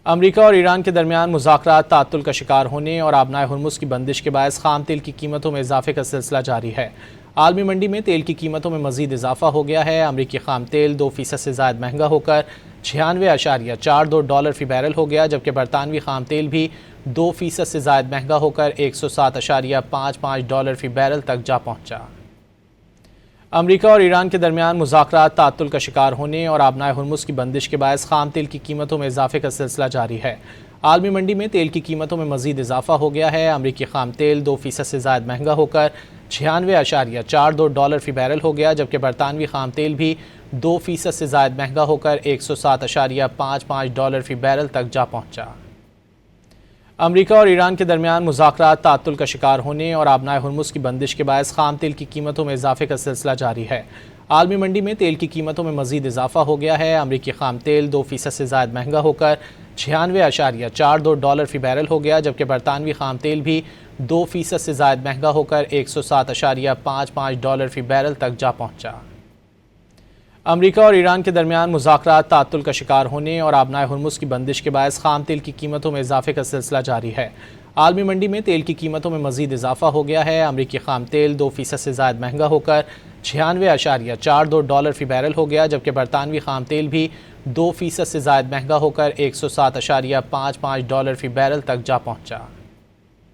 امریکہ اور ایران کے درمیان مذاکرات تعطل کا شکار ہونے اور آبنائے ہرمز کی بندش کے باعث خام تیل کی قیمتوں میں اضافے کا سلسلہ جاری ہے۔ عالمی منڈی میں تیل کی قیمتوں میں مزید اضافہ ہو گیا ہے۔ امریکی خام تیل 2% سے زائد مہنگا ہو کر $96.42 فی بیرل ہو گیا، جبکہ برطانوی خام تیل بھی 2% سے زائد مہنگا ہو کر $107.55 فی بیرل تک جا پہنچا۔ امریکہ اور ایران کے درمیان مذاکرات تعطل کا شکار ہونے اور آبنائے ہرمز کی بندش کے باعث خام تیل کی قیمتوں میں اضافے کا سلسلہ جاری ہے۔ عالمی منڈی میں تیل کی قیمتوں میں مزید اضافہ ہو گیا ہے۔ امریکی خام تیل 2% سے زائد مہنگا ہو کر $96.42 فی بیرل ہو گیا، جبکہ برطانوی خام تیل بھی 2% سے زائد مہنگا ہو کر $107.55 فی بیرل تک جا پہنچا۔ امریکہ اور ایران کے درمیان مذاکرات تعطل کا شکار ہونے اور آبنائے ہرمز کی بندش کے باعث خام تیل کی قیمتوں میں اضافے کا سلسلہ جاری ہے۔ عالمی منڈی میں تیل کی قیمتوں میں مزید اضافہ ہو گیا ہے۔ امریکی خام تیل 2% سے زائد مہنگا ہو کر $96.42 فی بیرل ہو گیا، جبکہ برطانوی خام تیل بھی 2% سے زائد مہنگا ہو کر $107.55 فی بیرل تک جا پہنچا۔ امریکہ اور ایران کے درمیان مذاکرات تعطل کا شکار ہونے اور آبنائے ہرمز کی بندش کے باعث خام تیل کی قیمتوں میں اضافے کا سلسلہ جاری ہے۔ عالمی منڈی میں تیل کی قیمتوں میں مزید اضافہ ہو گیا ہے۔ امریکی خام تیل 2% سے زائد مہنگا ہو کر $96.42 فی بیرل ہو گیا، جبکہ برطانوی خام تیل بھی 2% سے زائد مہنگا ہو کر $107.55 فی بیرل تک جا پہنچا۔